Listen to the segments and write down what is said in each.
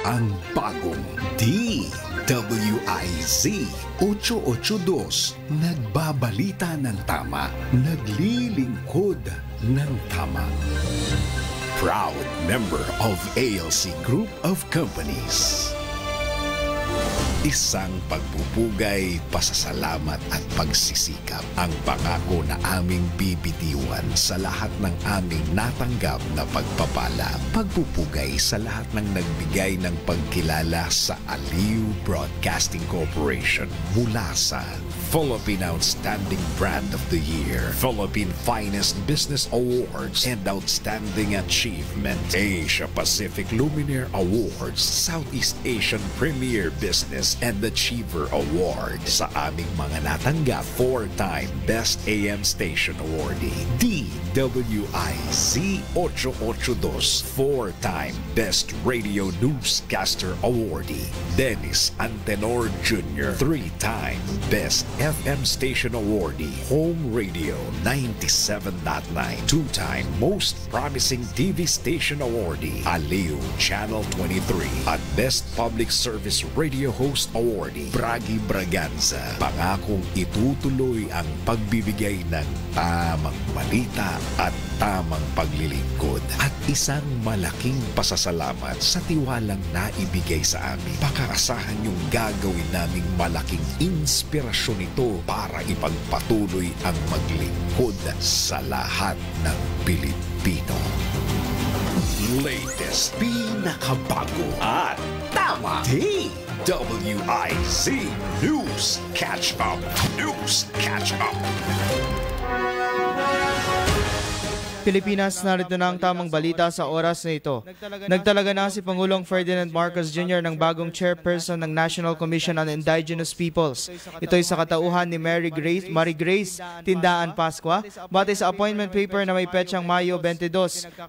ang bagong DWIZ 882, nagbabalita ng tama, naglilingkod ng tama. Proud member of ALC Group of Companies. Isang pagpupugay, pasasalamat at pagsisikap ang pangako na aming bibitiwan sa lahat ng aming natanggap na pagpapala. Pagpupugay sa lahat ng nagbigay ng pagkilala sa Aliw Broadcasting Corporation mula sa Philippine Outstanding Brand of the Year, Philippine Finest Business Awards, and Outstanding Achievement, Asia Pacific Luminaire Awards, Southeast Asian Premier Business and Achiever Award. Sa aming mga natanggap, 4-time Best AM Station Awardee, DWIZ 882, 4-time Best Radio Newscaster Awardee, Dennis Antenor Jr., 3-time Best FM Station Awardee, Home Radio 97.9, 2-time Most Promising TV Station Awardee, Aliw Channel 23, at Best Public Service Radio Host Awardee, Bragi Braganza. Pangakong itutuloy ang pagbibigay ng tamang balita at tamang paglilingkod at isang malaking pasasalamat sa tiwalang naibigay sa amin. Pakaasahan yung gagawin naming malaking inspirasyon ito para ipagpatuloy ang maglingkod sa lahat ng Pilipino. Latest, pinakabago at tama. DWIZ News Catch Up. News Catch Up. Pilipinas, narito na ang tamang balita sa oras na ito. Nagtalaga na si Pangulong Ferdinand Marcos Jr. ng bagong chairperson ng National Commission on Indigenous Peoples. Ito ay sa katauhan ni Marie Grace Tindaan Pascua, batay sa appointment paper na may petsang Mayo 22.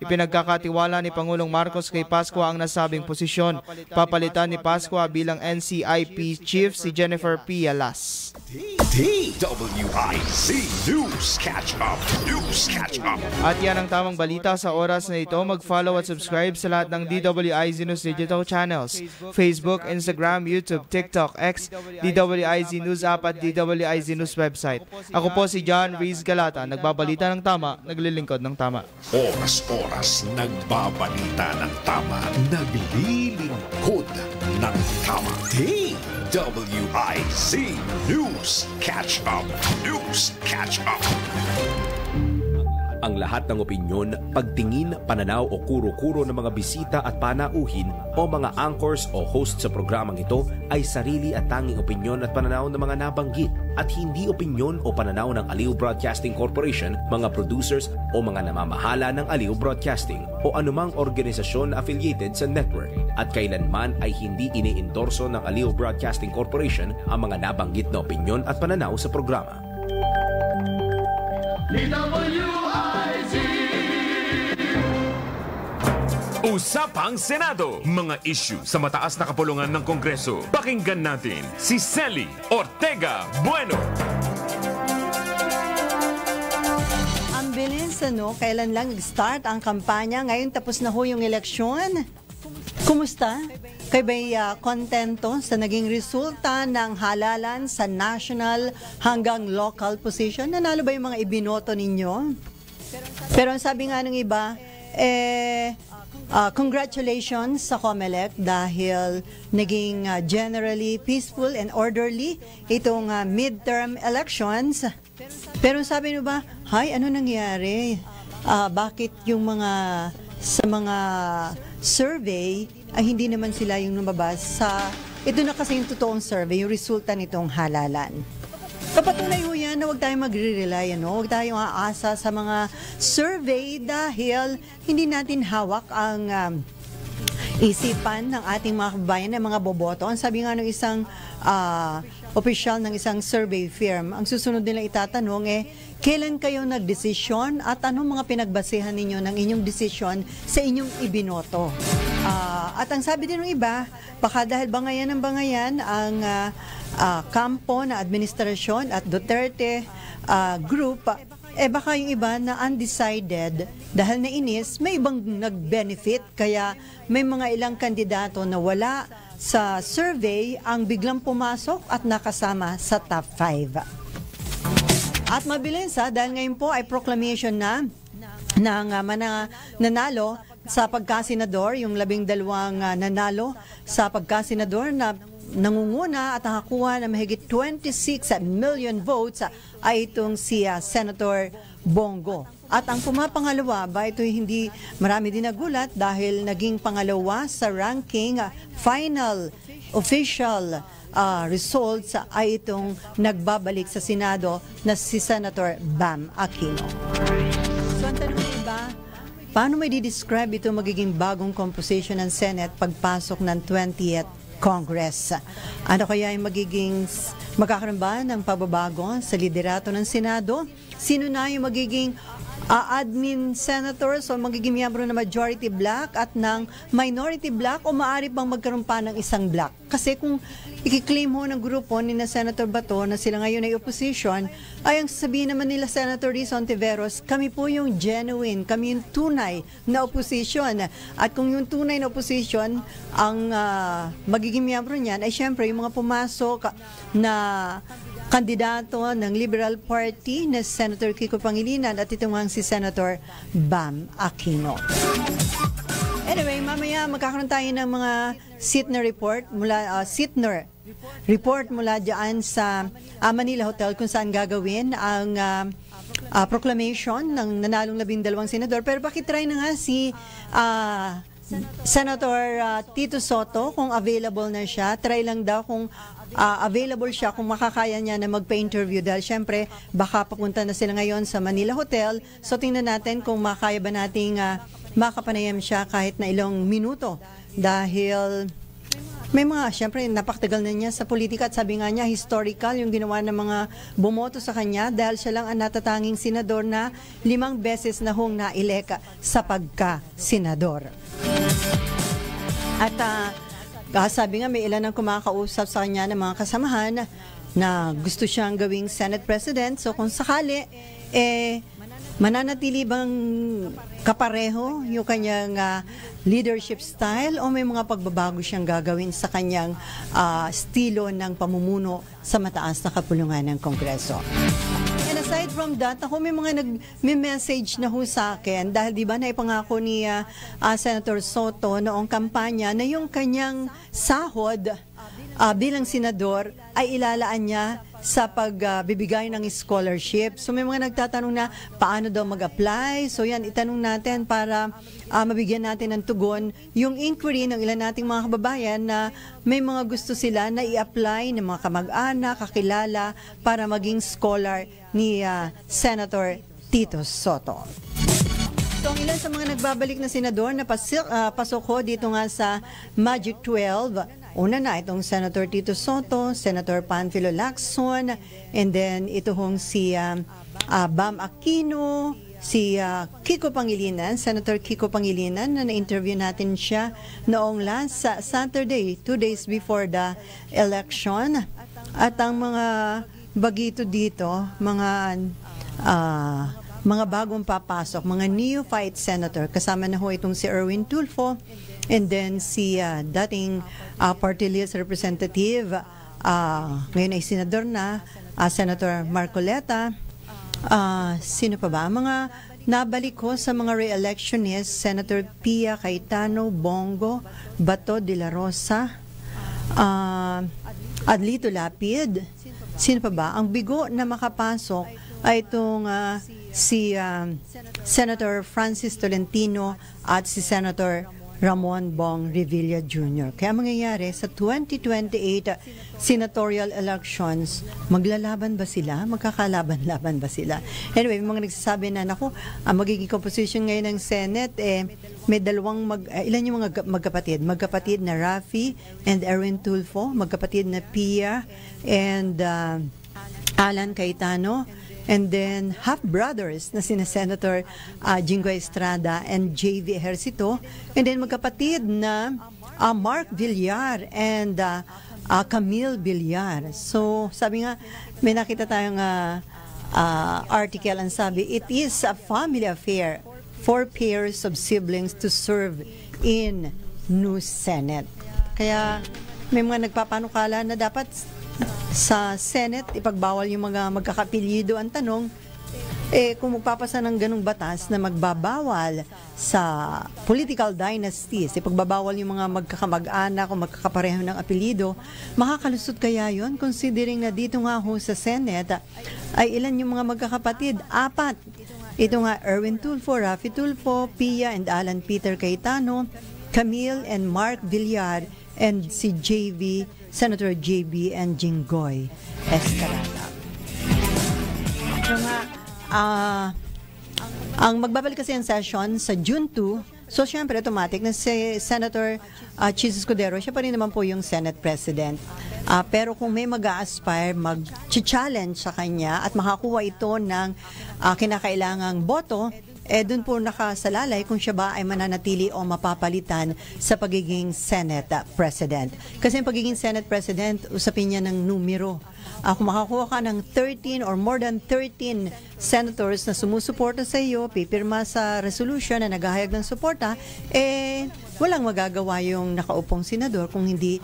Ipinagkakatiwala ni Pangulong Marcos kay Pascua ang nasabing posisyon. Papalitan ni Pascua bilang NCIP Chief si Jennifer P. Alas. DWIZ News Catch Up. News Catch Up. At yan ang tamang balita sa oras na ito. Mag-follow at subscribe sa lahat ng DWIZ News digital channels. Facebook, Instagram, YouTube, TikTok, X, DWIZ News app at DWIZ News website. Ako po si John Reese Galata, nagbabalita ng tama, naglilingkod ng tama. Oras-oras nagbabalita ng tama, naglilingkod ng tama. DWIZ News Catch Up. News Catch Up. Ang lahat ng opinyon, pagtingin, pananaw o kuro-kuro ng mga bisita at panauhin o mga anchors o host sa programang ito ay sarili at tanging opinyon at pananaw ng mga nabanggit at hindi opinyon o pananaw ng Aliw Broadcasting Corporation, mga producers o mga namamahala ng Aliw Broadcasting o anumang organisasyon na affiliated sa network at kailanman ay hindi iniendorso ng Aliw Broadcasting Corporation ang mga nabanggit na opinyon at pananaw sa programa. Usapang Senado, mga issue sa mataas na kapulungan ng Kongreso. Pakinggan natin si Cely Ortega Bueno. Ang bilis, kailan lang nag-start ang kampanya? Ngayon tapos na ho yung eleksyon. Kumusta? Kayo ba'y kontento sa naging resulta ng halalan sa national hanggang local position? Nanalo ba yung mga ibinoto ninyo? Pero ang sabi nga ng iba, congratulations sa COMELEC dahil naging generally peaceful and orderly itong midterm elections. Pero sabi nyo ba, ano nangyari? Bakit yung sa mga survey ay hindi naman sila yung lumabas sa ito na kasi yung totoong survey, yung resulta nitong halalan. Papatunay ho yan na huwag tayong magre-rely, huwag tayong aasa sa mga survey dahil hindi natin hawak ang isipan ng ating mga kababayan ng mga boboto. Ang sabi nga ng isang opisyal ng isang survey firm, ang susunod nilang itatanong kailan kayo nagdesisyon at anong mga pinagbasehan ninyo ng inyong desisyon sa inyong ibinoto. At ang sabi din ng iba, baka dahil bangayan ng bangayan ang kampo na administrasyon at Duterte group, baka yung iba na undecided dahil nainis, may ibang nag-benefit. Kaya may mga ilang kandidato na wala sa survey ang biglang pumasok at nakasama sa top 5. At mabilis dahil ngayon po ay proclamation na ng nanalo sa pagkasenador, yung 12 nanalo sa pagkasenador na nangunguna at nakakuha ng mahigit 26 million votes ay itong si Senator Bongo. At ang pumapangalawa ba, ito hindi marami din nagulat dahil naging pangalawa sa ranking final official results ay itong nagbabalik sa Senado na si Senator Bam Aquino. So ang tanong ba, paano may di-describe ito magiging bagong composition ng Senate pagpasok ng 20th Congress? Ano kaya yung magkakaroon ba ng pababago sa liderato ng Senado? Sino na yung magiging admin senators o magiging miyembro na majority black at ng minority black o maaari bang magkaroon pa ng isang black? Kasi kung i-claim ho ng grupo ni na Senator Bato na sila ngayon ay opposition, ay ang sabihin naman nila Senator Riz Ontiveros, kami po yung genuine, kami yung tunay na opposition. At kung yung tunay na opposition, ang magiging miyembro niyan ay syempre yung mga pumasok na kandidato ng Liberal Party na Senator Kiko Pangilinan at ito nga si Senator Bam Aquino. Anyway, mamaya magkakaroon tayo ng mga Sitner report mula dyan sa Manila Hotel kung saan gagawin ang proclamation ng nanalong 12 senador. Pero pakitry na nga si Senator Tito Soto kung available na siya. Try lang daw kung available siya, kung makakaya niya na magpa-interview dahil syempre baka papunta na sila ngayon sa Manila Hotel. So tingnan natin kung makaya ba nating makapanayam siya kahit na ilang minuto dahil may mga, syempre napakatagal na niya sa politika at sabi nga niya historical yung ginawa ng mga bumoto sa kanya dahil siya lang ang natatanging senador na 5 beses na hong naileka sa pagka-senador. At sabi nga may ilan ang kumakausap sa kanya ng mga kasamahan na gusto siyang gawing Senate President. So kung sakali, mananatili bang kapareho yung kanyang leadership style o may mga pagbabago siyang gagawin sa kanyang estilo ng pamumuno sa mataas na kapulungan ng Kongreso? And aside from that, ako may mga nag-message na ho sa akin dahil di ba naipangako ni Senator Soto noong kampanya na yung kanyang sahod bilang senador ay ilalaan niya sa pagbibigay ng scholarship. So may mga nagtatanong na paano daw mag-apply. So yan, itanong natin para mabigyan natin ng tugon yung inquiry ng ilan nating mga kababayan na may mga gusto sila na i-apply ng mga kamag-anak, kakilala para maging scholar ni Senator Tito Soto. So ang ilan sa mga nagbabalik na senador na pasok ho dito nga sa Magic 12, una na itong Senator Tito Soto, Senator Panfilo Lacson, and then ito hong si Bam Aquino, si Kiko Pangilinan, Senator Kiko Pangilinan, na na-interview natin siya noong last Saturday, 2 days before the election. At ang mga bagito dito, mga bagong papasok, mga neophyte senator, kasama na ho itong si Erwin Tulfo, and then si dating party list representative, ngayon ay senador na, Senator Marcoleta. Sino pa ba? Mga nabalik ko sa mga re-electionists, Senator Pia Cayetano Bongo, Bato de la Rosa, Adlito Lapid. Sino pa ba? Ang bigo na makapasok ay itong si Senator Francis Tolentino at si Senator Ramon Bong Revilla Jr. Kaya mangyayari sa 2028 senatorial elections, maglalaban ba sila? Magkakalaban-laban ba sila? Anyway, may mga nagsasabi na, naku, ang magiging composition ngayon ng Senate, may dalawang, ilan yung mga magkapatid? Magkapatid na Rafi and Erwin Tulfo, magkapatid na Pia and Alan Cayetano, and then half-brothers na sina Senator Jingo Estrada and J.V. Ejercito, and then magkapatid na Mark Villar and Camille Villar. So, sabi nga, may nakita tayong article, ang sabi, it is a family affair for pairs of siblings to serve in new Senate. Kaya may mga nagpapanukala na dapat sa Senate ipagbawal yung mga magkakapilyido. Ang tanong, kung magpapasa ng ganung batas na magbabawal sa political dynasties, ipagbabawal yung mga magkakamag-anak o magkakapareho ng apelyido, makakalusot kaya yon, considering na dito nga ho sa Senate ay ilan yung mga magkakapatid? 4. Ito nga, Erwin Tulfo, Raffy Tulfo, Pia and Alan Peter Cayetano, Camille and Mark Villar, and si Senator JB and Jinggoy Estrada. So nga, ang magbabalik kasi ang session sa June 2, so syempre automatic na si Senator Chis Escudero, siya pa rin naman po yung Senate President. Pero kung may mag-a-aspire, mag-challenge sa kanya at makakuha ito ng kinakailangang boto, dun po nakasalalay kung siya ba ay mananatili o mapapalitan sa pagiging Senate President. Kasi ang pagiging Senate President, usapin niya ng numero. Kung makakuha ka ng 13 or more than 13 senators na sumusuporta sa iyo, pipirma sa resolution na naghahayag ng suporta, walang magagawa yung nakaupong senador kung hindi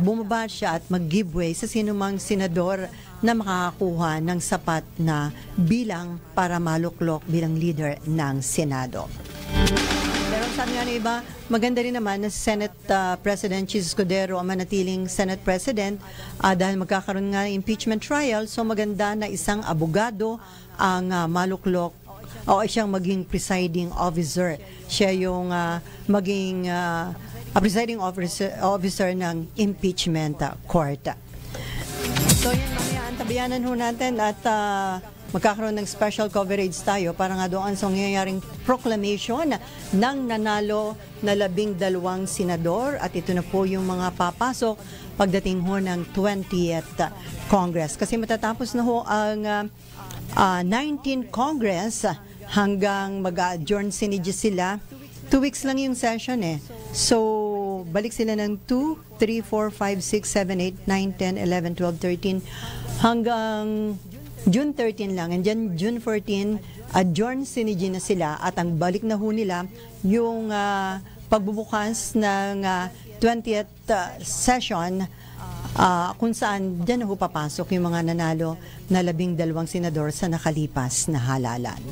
bumaba siya at mag-give way sa sinumang senador na makakakuha ng sapat na bilang para maluklok bilang leader ng Senado. Pero sabi nga ng iba, maganda rin naman na Senate President Chis Escudero ang manatiling Senate President dahil magkakaroon nga ng impeachment trial, so maganda na isang abogado ang maluklok o siyang maging presiding officer. Siya yung maging presiding officer ng impeachment court. So yan, mamaya antabayanan ho natin at magkakaroon ng special coverage tayo para nga doon sa ngayayang proclamation ng nanalo na 12 senador at ito na po yung mga papasok pagdating ho ng 20th Congress. Kasi matatapos na ho ang 19th Congress hanggang mag-adjourn sila. 2 weeks lang yung session So, balik sila ng 2, 3, 4, 5, 6, 7, 8, 9, 10, 11, 12, 13 hanggang June 13 lang. And then June 14, adjourn sinigi na sila at ang balik na ho nila yung pagbubukas ng 20th session kung saan dyan na ho papasok yung mga nanalo na 12 senador sa nakalipas na halalan.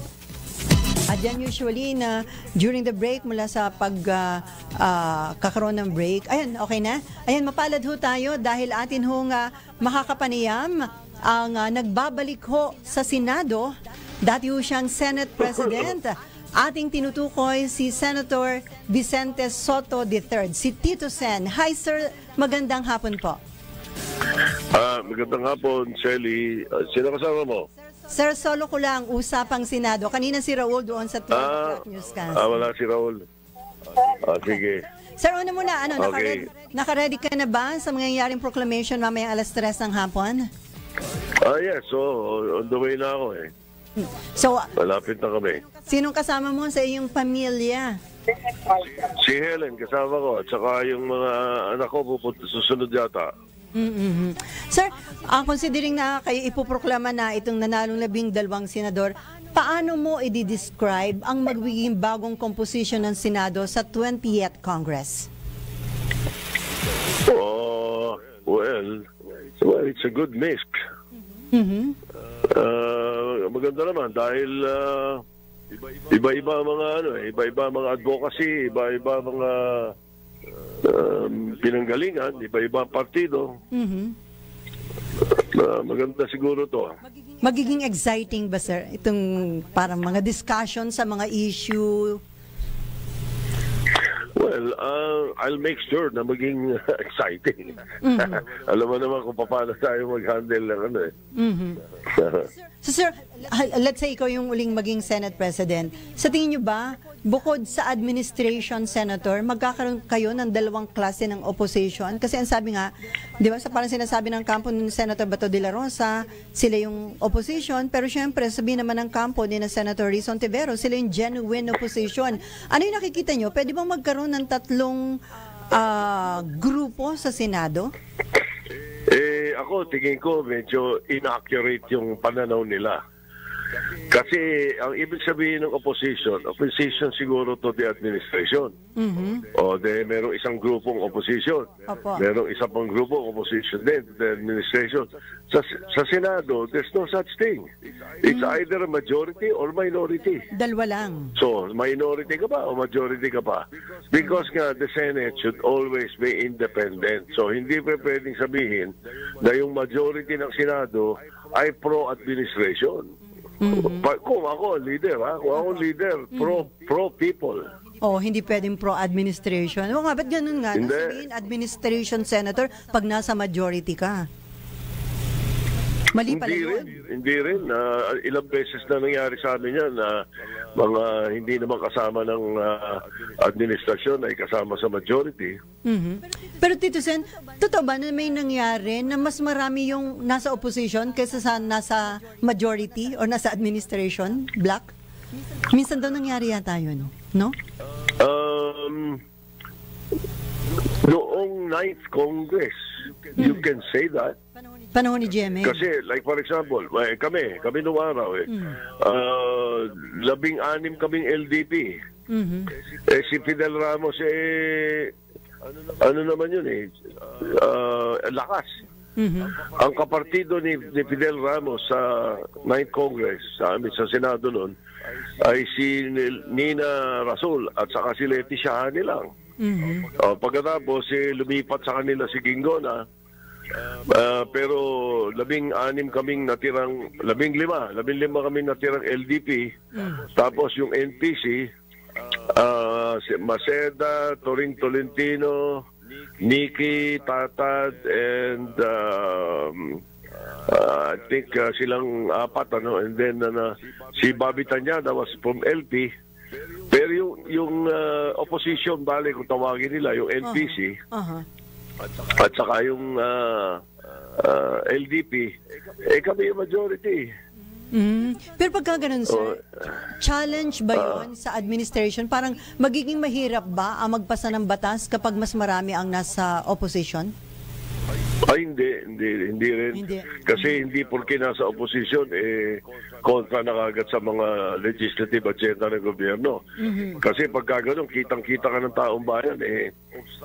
At yan usually na during the break mula sa kakaroon ng break. Ayan, okay na? Ayan, mapalad ho tayo dahil atin ho makakapaniyam ang nagbabalik ho sa Senado. Dati ho siyang Senate President. Ating tinutukoy si Senator Vicente Soto III, si Tito Sen. Hi sir, magandang hapon po. Magandang hapon, Shelly. Sino kasama mo? Sir, solo ko lang usapang Senado. Kanina si Raul doon sa 12 Newscast. Wala si Raul. Sige. Sir, una muna, Okay. naka-ready ka na ba sa mangyayaring proclamation mamayang alas 3 ng hapon? Yes. So, on the way na ako So, Malapit na kami. sinong kasama mo sa iyong pamilya? Si Helen, kasama ko. At saka yung mga anak ko pupunta susunod yata. Sir, considering na kayo ipoproklama na itong nanalong 12 senador, paano mo i-describe ang magiging bagong composition ng Senado sa 20th Congress? Well, it's a good mix. Maganda naman dahil iba-iba mga iba-iba mga advocacy, iba-iba mga pinanggalingan, iba-iba partido. Maganda siguro to. Magiging exciting ba, sir, itong parang mga discussion sa mga issue? Well, I'll make sure na maging exciting. Alam mo naman kung paano tayo mag-handle ng So sir, let's say ikaw yung uling maging Senate President. Sa tingin nyo ba, bukod sa administration senator, magkakaroon kayo ng dalawang klase ng opposition? Kasi ang sabi nga, di ba, parang sinasabi ng kampo ni Senator Bato de la Rosa, sila yung opposition, pero syempre sabihin naman ng kampo ni na Senator Rizon Tivero, sila yung genuine opposition. Ano yung nakikita nyo? Pwede bang magkaroon ng tatlong grupo sa Senado? ako, tingin ko medyo inaccurate yung pananaw nila. Kasi ang ibig sabihin ng opposition siguro to the administration. O merong isang grupong opposition. Opo. Merong isa pang grupong opposition din, the administration. Sa Senado, there's no such thing. It's either a majority or minority. Dalawa lang. So, minority ka ba o majority ka ba? Because nga, the Senate should always be independent. So, hindi pa pwedeng sabihin na yung majority ng Senado ay pro-administration. Kung ako leader, kung ako leader, pro-people. Oh, hindi pwedeng pro-administration. O nga, ba't ganun nga? Hindi. Sabihin, administration senator pag nasa majority ka. Mali pala yun. Hindi rin. Ilang beses na nangyari sa amin yan na mga hindi naman kasama ng administrasyon ay kasama sa majority. Pero Tito Sen, totoo ba na may nangyari na mas marami yung nasa opposition kaysa sa nasa majority or nasa administration, black? Minsan daw nangyari yata yun, no? Noong 9th Congress, you can say that. Panahon ni GMA. Kasi, like for example, kami noong araw, 16 kaming LDP. Si Fidel Ramos, ano naman yun lakas. Ang kapartido ni Fidel Ramos sa 9th Congress, sa amin sa Senado noon, ay si Nina Rasul at saka si Leti Shahani lang. Pagkatapos, lumipat sa kanila si Gingona. Pero 15 kaming natirang 15 kaming natirang LDP. Tapos yung NPC, si Maceda, Toring Tolentino, Nikki, Tatad, and I think silang apat, and then si Bobby Tanyada was from LP. Pero yung opposition, bale kung tawagin nila, yung NPC, at saka yung LDP, kami yung majority. Pero pagka ganun, sir, challenge ba yun sa administration? Parang magiging mahirap ba ang magpasa ng batas kapag mas marami ang nasa opposition? Ay, hindi rin. Hindi. Kasi hindi porke nasa opposition, kontra na kagad sa mga legislative agenda ng gobyerno. Kasi pagka ganun, kitang-kita ka ng taong bayan,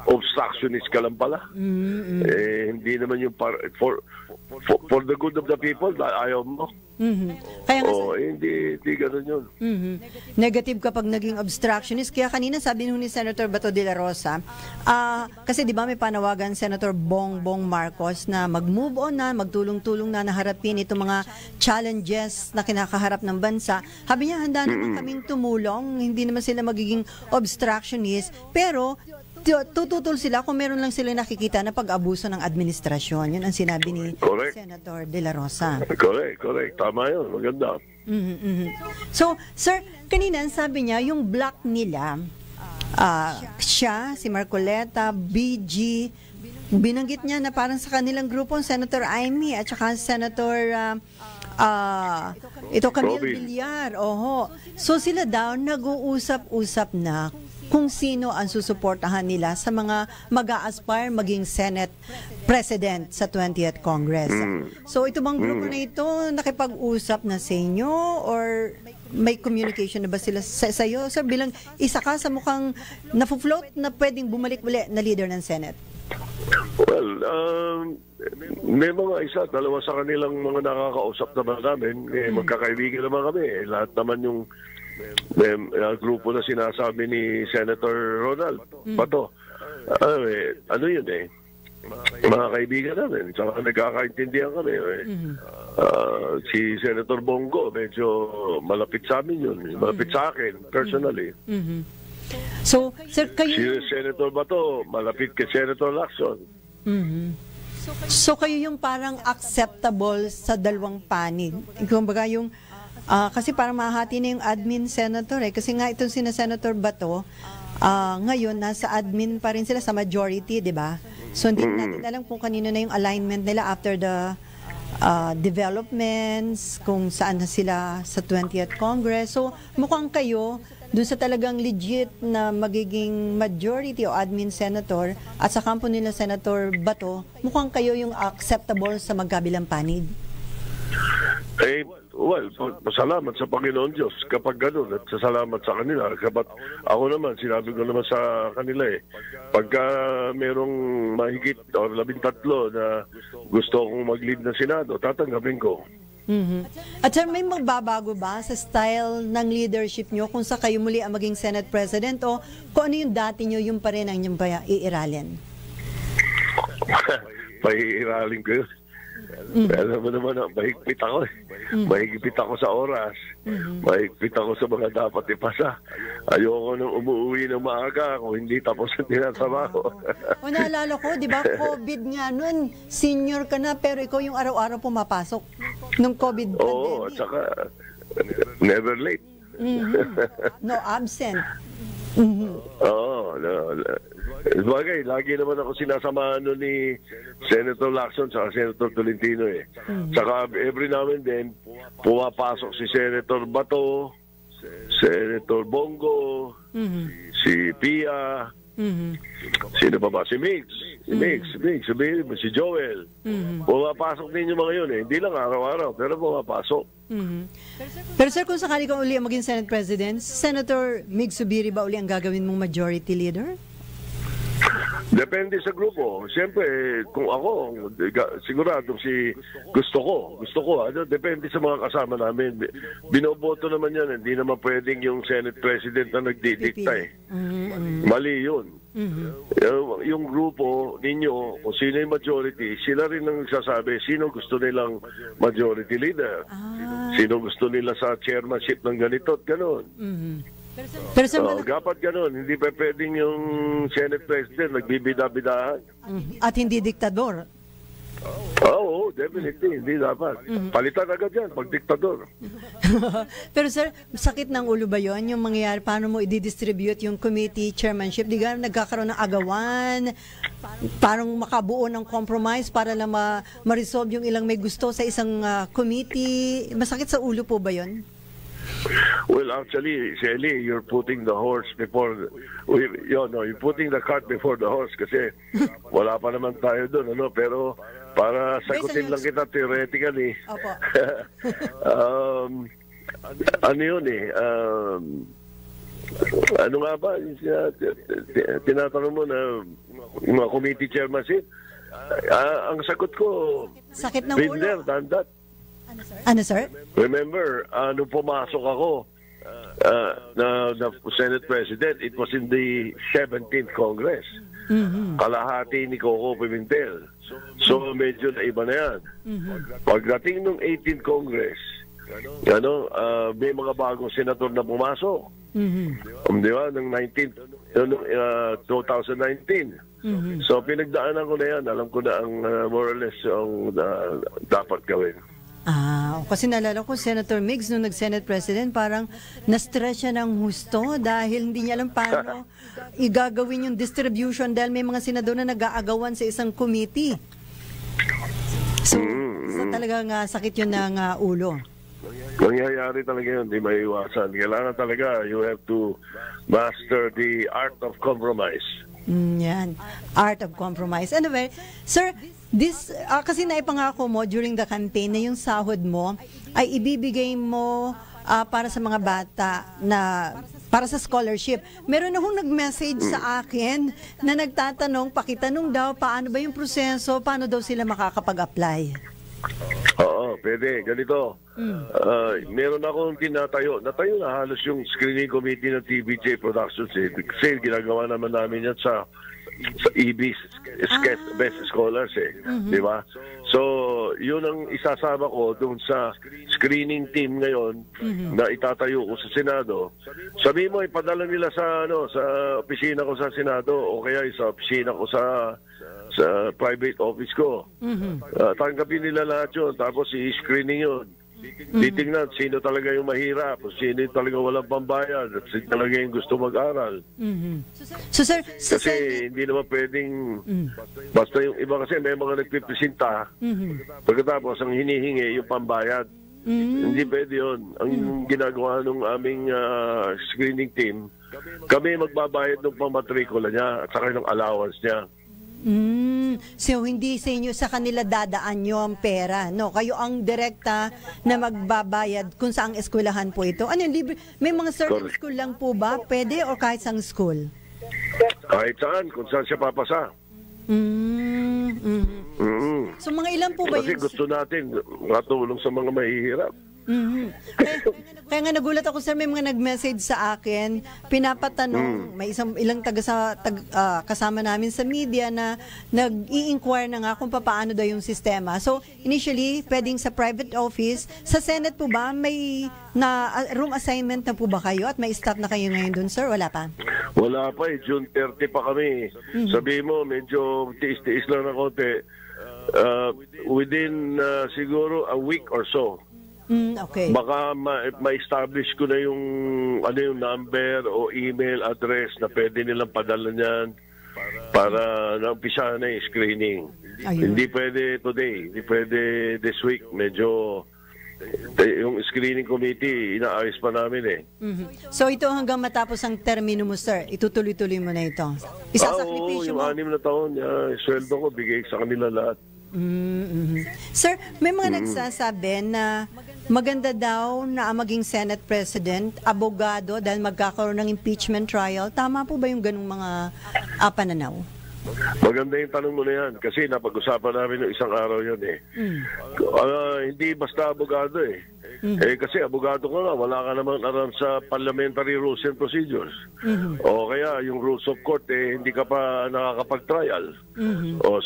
obstructionist ka lang pala. Hindi naman yung for the good of the people, ayaw mo. Kaya nga, hindi ganun yun. Negative kapag naging obstructionist. Kaya kanina sabi nung ni Senator Bato de la Rosa, kasi di ba may panawagan Senator Bongbong Marcos na mag-move on na, magtulong-tulong na naharapin itong mga challenges na kinakaharap ng bansa. Sabi niya, handa naman kaming tumulong, hindi naman sila magiging obstructionist, pero tututol sila kung meron lang sila nakikita na pag-abuso ng administrasyon. Yun ang sinabi ni Senator De La Rosa. Correct. Tama yun. Maganda. So, sir, kanina sabi niya, yung block nila, siya, si Marcoleta, BG, binanggit niya na parang sa kanilang grupo, Senator Amy at saka Senator Camille Villar. So sila daw nag-uusap-usap na kung sino ang susuportahan nila sa mga mag-a-aspire maging Senate President sa 20th Congress. So ito bang grupo na ito nakipag-usap na sa inyo or may communication na ba sila sa iyo? Sir, bilang isa ka sa mukhang na-float na pwedeng bumalik uli na leader ng Senate. Well, may mga dalawa sa kanilang mga nakakausap naman namin. Magkakaibigan naman kami. Lahat naman yung grupo na sinasabi ni Senator Ronald Bato. Ano yun mga kaibigan namin. Tsaka nagkakaintindihan kami. Si Senator Bongo, medyo malapit sa amin yun. Malapit sa akin, personally. So, sir, kayo... Si Senator Bato, malapit kay Senator Lacson. So, kayo yung parang acceptable sa dalawang panig. Kumbaga yung... kasi parang mahati na yung admin senator kasi nga itong sina Senator Bato ngayon nasa admin pa rin sila sa majority, di ba? So hindi natin alam kung kanino na yung alignment nila after the developments, kung saan na sila sa 20th Congress. So mukhang kayo dun sa talagang legit na magiging majority o admin senator at sa kampo nila Senator Bato, mukhang kayo yung acceptable sa magkabilang panig? Well, salamat sa Panginoon Diyos kapag gano'n at salamat sa kanila. Kapag ako naman, sinabi ko naman sa kanila pagka merong mahigit o 13 na gusto kong mag-lead na Senado, tatanggapin ko. At sir, may magbabago ba sa style ng leadership nyo kung sa kayo muli ang maging Senate President o kung ano yung dati nyo, yung pa rin ang inyong iiralin? Paiiralin ko yun. Alam mo naman, mahigpit ako mahigpit ako sa oras, mahigpit ako sa mga dapat ipasa. Ayoko nang umuwi ng maaga kung hindi tapos ang tinatrabaho. O naalala ko, di ba, COVID nga nun, senior ka na pero ikaw yung araw-araw pumapasok nung COVID pandemic. Oo, at saka never late. No absent. Oo, bagay, lagi naman ako sinasamahan nun ni Senator Lacson sa Senator Tolentino Saka every now and then, pumapasok si Senator Bato, Senator Bongo, si Pia, sino pa ba? Si Mix, si Joel. Pumapasok din yung mga yun Hindi lang araw-araw, pero pumapasok. Pero sir, kung sakali kang uli ang maging Senate President, Senator Mig Zubiri ba uli ang gagawin mong majority leader? Depende sa grupo. Siyempre, kung ako, sigurado gusto ko. Depende sa mga kasama namin. Binoboto naman yan. Hindi naman pwedeng yung Senate President na nagdidikta Mali yun. Yung grupo ninyo, kung sino yung majority, sila rin ang nagsasabi sino gusto nilang majority leader. Sino gusto nila sa chairmanship ng ganito at gano'n. Pero sa dapat ganun. Hindi pa pwedeng yung Senate President nagbibida-bidahan. At hindi diktador. Oo, definitely. Hindi dapat. Palitan agad yan pag diktador. Pero sir, sakit ng ulo ba yun? Yung mangyayari, paano mo i-distribute yung committee chairmanship? Di ka nagkakaroon ng agawan? Parang makabuo ng compromise para lang ma-resolve yung ilang may gusto sa isang committee? Masakit sa ulo po ba yun? Well, actually, Shelly, you're putting the horse before, you're putting the cart before the horse kasi wala pa naman tayo doon, pero para sagutin lang kita theoretically. Opo. Ano yun ano nga ba, tinatanong mo na mga committee chairmanship? Ang sagot ko, sakit ng been ulo. there, done that. Ano, sir? Remember, nung pumasok ako na Senate President, it was in the 17th Congress. Kalahati ni Coco Pimentel. So, medyo naiba na yan. Pagdating ng 18th Congress, may mga bagong senator na pumasok. Di ba? Ng 2019. So, pinagdaanan ko na yan. Alam ko na ang more or less ang dapat gawin. Kasi naalala ko, Senator Migs, nung nag-Senate President, parang na-stress siya ng husto dahil hindi niya alam paano igagawin yung distribution dahil may mga senador na nag-aagawan sa isang committee. So talagang sakit yun ng ulo. Nangyayari talaga yun, hindi maiiwasan. Kailangan talaga, you have to master the art of compromise. Yan. Art of compromise. Anyway, sir, kasi naipangako mo during the campaign na yung sahod mo ay ibibigay mo para sa mga bata na para sa scholarship. Meron akong nag-message sa akin na nagtatanong, pakitanong daw, paano ba yung proseso, paano daw sila makakapag-apply? Oo, pwede. Ganito. Meron akong natayo na halos yung screening committee ng TVJ Productions. Kasi ginagawa naman namin yan sa EB's Best Scholars di ba? So, yun ang isasama ko doon sa screening team ngayon na itatayo ko sa Senado. Sabi mo, ipadala nila sa opisina ko sa Senado o kaya sa opisina ko sa private office ko. Tanggapin nila lahat yun, tapos i-screening yun. Titingnan sino talaga yung mahirap, sino talaga walang pambayad, at sino talaga yung gusto mag-aral. So sir, kasi hindi naman pwedeng basta yung iba kasi may mga nagpipresenta pagkatapos ang hinihingi yung pambayad. Hindi pwede yun. Ang ginagawa ng aming screening team, kami magbabayad ng pamatrikula niya at saka ng allowance niya. So hindi sa kanila dadaan yung pera, no? Kayo ang direkta na magbabayad kung saang eskwelahan po ito. Ano yun, libre? May mga certain Correct. school lang po ba? Pwede o kahit saang school? Kahit saan, kung saan siya papasa. So mga ilan po ba Kasi yung... gusto natin matulong sa mga mahihirap. Kaya nga nagulat ako, sir, may mga nag-message sa akin, pinapatanong, may ilang kasama namin sa media na nag-i-inquire na nga kung paano daw yung sistema. So, initially, pwedeng sa private office. Sa Senate po ba, may room assignment na po ba kayo at may staff na kayo ngayon dun, sir? Wala pa? Wala pa eh, June 30 pa kami. Sabi mo, medyo tiis-tiis lang na konti. Within siguro a week or so. Okay. Baka ma-establish ko na yung number o email address na pwede nilang padala niyan para na-umpisa na yung screening. Ayun. Hindi pwede today, hindi pwede this week. Medyo yung screening committee, inaayos pa namin eh. So ito hanggang matapos ang termino mo, sir, itutuloy-tuloy mo na ito? Oo, Isasakripisyo yung mo? 6 na taon, sweldo ko, bigay sa kanila lahat. Sir, may mga nagsasabi na maganda daw na ang maging Senate President, abogado dahil magkakaroon ng impeachment trial. Tama po ba yung ganung mga pananaw? Maganda yung tanong mo na yan kasi napag-usapan namin ng isang araw yan eh. Hindi basta abogado eh. Kasi abogado ka nga, wala ka namang aram sa parliamentary rules and procedures. O kaya yung rules of court hindi ka pa nakakapag-trial.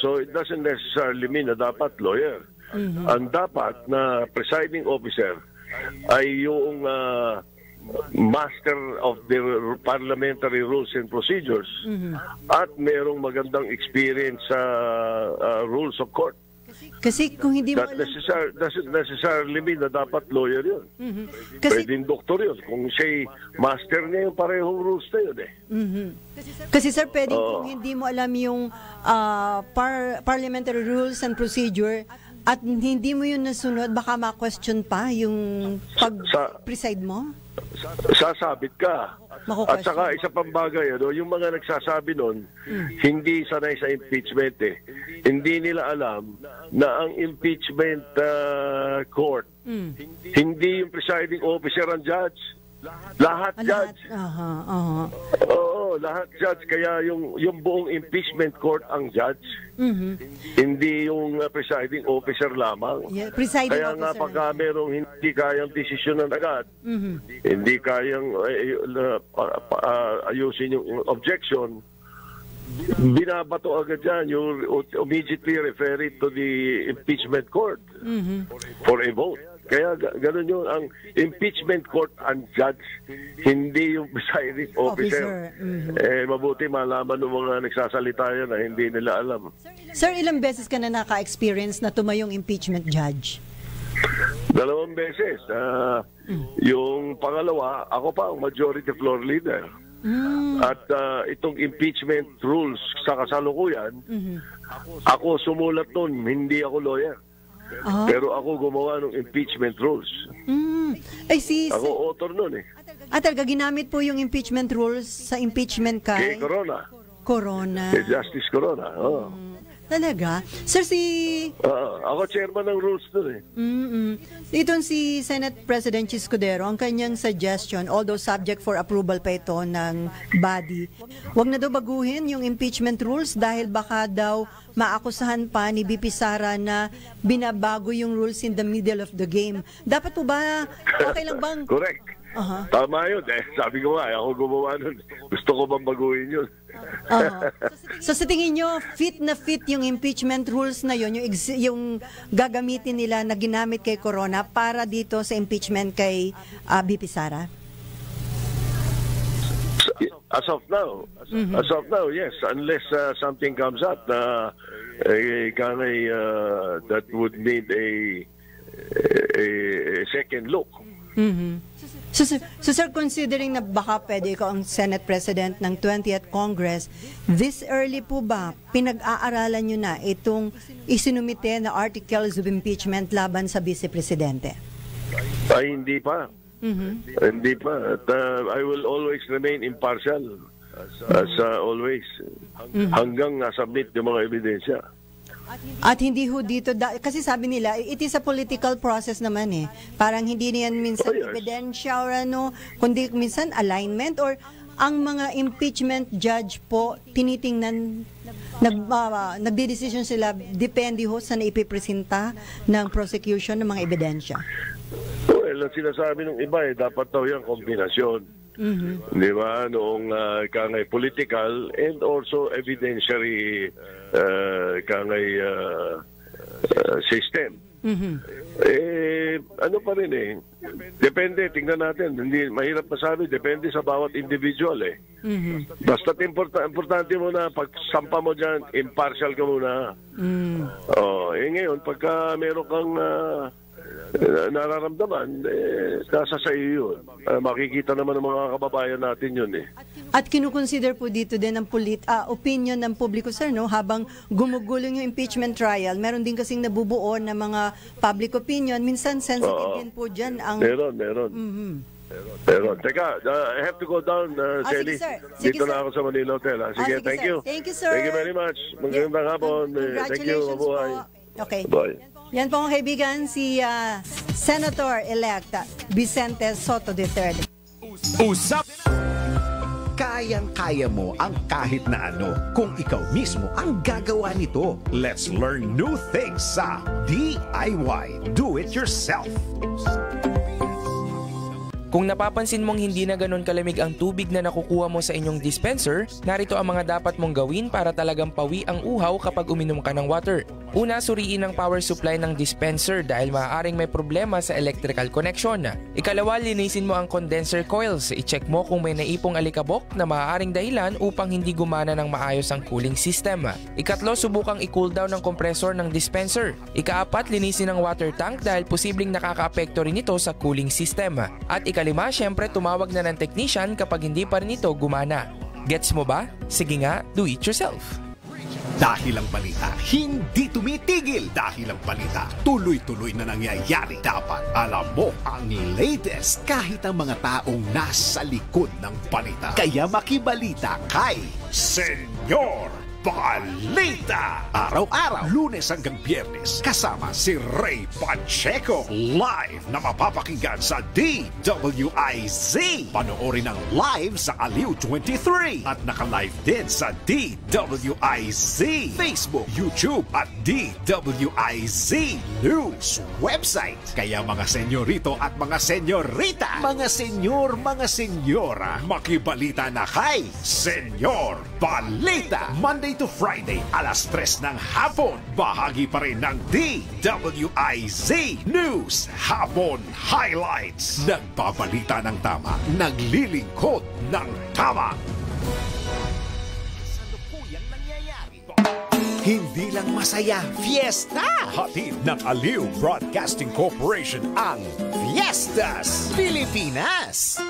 So it doesn't necessarily mean na dapat lawyer. Ang dapat na presiding officer ay yung master of the parliamentary rules and procedures at merong magandang experience sa rules of court. Kasi kung hindi mo That doesn't necessarily mean na dapat lawyer yun. Kasi, Pwedeng doktor yun. Kung siya'y master niya yung parehong rules na yun eh. kasi sir, pwedeng kung hindi mo alam yung parliamentary rules and procedure at hindi mo yun nasunod, baka ma-question pa yung pag-preside mo? Sasabit ka. Mako-question. At saka isa pang bagay, yung mga nagsasabi nun, hindi sanay sa impeachment eh. Hindi nila alam na ang impeachment court, hindi yung presiding officer ang judge. Lahat judge. Oo, lahat judge. Kaya yung buong impeachment court ang judge. Hindi yung presiding officer lamang. Yeah, presiding Kaya nga officer. pagka merong hindi kayang desisyonan agad, hindi kayang ayusin yung objection, binabato agad yan. You immediately refer it to the impeachment court for a vote. Kaya ganun yun, ang impeachment court ang judge, hindi yung presiding officer. Mabuti malaman ng mga nagsasalita yan na hindi nila alam. Sir, ilang beses ka na naka-experience na tumayong impeachment judge? 2 beses. Yung pangalawa, ako pa ang majority floor leader. At itong impeachment rules sa kasalukuyan, ako sumulat nun, hindi ako lawyer. Pero ako gumawa ng impeachment rules. Ay, Ako author nun eh. talaga ginamit po yung impeachment rules sa impeachment Kay kay Corona. Corona. Kay Justice Corona. Talaga? Sir, Ako chairman ng rules nun eh. itong si Senate President Chis Escudero, ang kanyang suggestion, although subject for approval pa ito ng body, wag na daw baguhin yung impeachment rules dahil baka daw maakusahan pa ni BP Sara na binabago yung rules in the middle of the game. Dapat po ba, okay lang bang... Correct. Tama yun eh. Sabi ko nga, ako gumawa nun. Gusto ko bang baguhin yun? So sa tingin nyo, fit na fit yung impeachment rules na yun, yung gagamitin nila na ginamit kay Corona para dito sa impeachment kay BP Sara? As of now, yes. Unless something comes up na that would need a second look. So sir, considering na baka pwede ikaw ang Senate President ng 20th Congress, this early po ba pinag-aaralan nyo na itong isinumite na articles of impeachment laban sa Vice Presidente? Ay, hindi pa. Hindi pa. At I will always remain impartial as always hanggang nasubmit yung mga ebidensya. At hindi ho dito, kasi sabi nila, it is a political process naman eh. Parang hindi niyan minsan Oh, yes. ebidensya or ano, kundi minsan alignment or ang mga impeachment judge po tinitingnan, nagdidesisyon sila, depende ho sa naipipresenta ng prosecution ng mga ebidensya. Well, ang sinasabi ng iba dapat daw yung kombinasyon. Di ba? Noong kangay political and also evidentiary kangay system. Ano pa rin depende, tingnan natin. Hindi, mahirap masabi, depende sa bawat individual Basta importante mo na pagsampa mo dyan, impartial ka muna. Ngayon, pagka meron kang nararamdaman, nasa sa iyo yun. Makikita naman ng mga kababayan natin yun At kinukonsider po dito din ang opinion ng publiko, sir, no? Habang gumugulong yung impeachment trial, meron din kasing nabubuo na mga public opinion. Minsan sensitive din po dyan ang... Meron. Pero, teka, I have to go down, Sally. Sige, sir. Sige, Dito sir. na ako sa Manila Hotel. Sige, sige, thank sir. you. Thank you, sir. Thank you very much. Magandang hapon. Thank you. Congratulations Mabuhay. po. Okay. Bye. Yan po mga kaibigan, si Senator-elect Vicente Soto III. Usap Kayang-kaya mo ang kahit na ano kung ikaw mismo ang gagawa nito. Let's learn new things sa DIY. Do it yourself. Kung napapansin mong hindi na ganun kalamig ang tubig na nakukuha mo sa inyong dispenser, narito ang mga dapat mong gawin para talagang pawi ang uhaw kapag uminom ka ng water. Una, suriin ang power supply ng dispenser dahil maaaring may problema sa electrical connection. Ikalawa, linisin mo ang condenser coils. I-check mo kung may naipong alikabok na maaaring dahilan upang hindi gumana ng maayos ang cooling system. Ikatlo, subukang i-cool down ang compressor ng dispenser. Ikaapat, linisin ang water tank dahil posibleng nakakaapekto rin ito sa cooling system. At ikalima, syempre tumawag na ng technician kapag hindi pa rin ito gumana. Gets mo ba? Sige nga, do it yourself. Dahil ang balita hindi tumitigil. Dahil ang balita tuloy-tuloy na nangyayari. Dapat alam mo ang latest kahit ang mga taong nasa likod ng balita. Kaya makibalita kay Senyor Balita. Araw-araw, Lunes hanggang Biyernes, kasama si Ray Pacheco. Live na mapapakinggan sa DWIZ. Panoorin ang live sa Aliw 23 at naka-live din sa DWIZ Facebook, YouTube at DWIZ News website. Kaya mga senyorito at mga senyorita, mga senyor, mga senyora, makibalita na kay Senyor Balita. Monday to Friday, alas 3 ng hapon. Bahagi pa rin ng DWIZ News Hapon Highlights. Nagbabalita ng tama, naglilingkod ng tama. Hindi lang masaya, fiesta! Hatid ng Aliw Broadcasting Corporation ang Fiestas Pilipinas!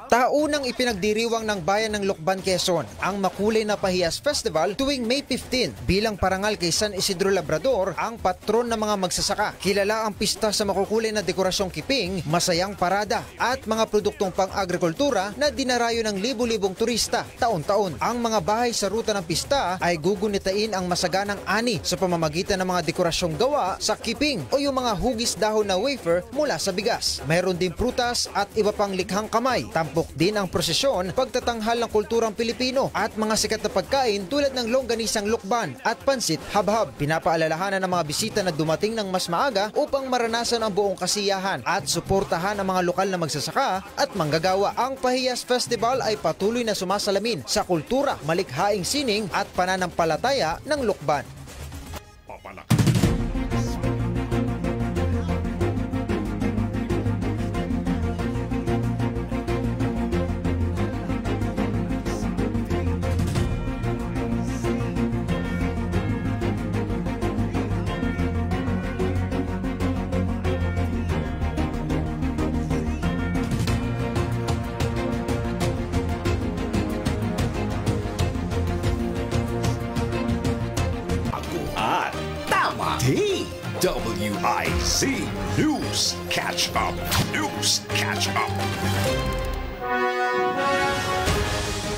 Taunang ipinagdiriwang ng bayan ng Lucban, Quezon ang makulay na Pahiyas Festival tuwing May 15 bilang parangal kay San Isidro Labrador, ang patron ng mga magsasaka. Kilala ang pista sa makukulay na dekorasyong kiping, masayang parada at mga produktong pang-agrikultura na dinarayo ng libu-libong turista taon-taon. Ang mga bahay sa ruta ng pista ay gugunitain ang masaganang ani sa pamamagitan ng mga dekorasyong gawa sa kiping o yung mga hugis dahon na wafer mula sa bigas. Mayroon din prutas at iba pang likhang kamay. Tampok din ang prosesyon, pagtatanghal ng kulturang Pilipino at mga sikat na pagkain tulad ng longganisang lukban at pansit habhab. Pinapaalalahanan ng mga bisita na dumating ng mas maaga upang maranasan ang buong kasiyahan at suportahan ang mga lokal na magsasaka at manggagawa. Ang Pahiyas Festival ay patuloy na sumasalamin sa kultura, malikhaing sining at pananampalataya ng Lucban. DWIZ News Catch Up. News Catch Up.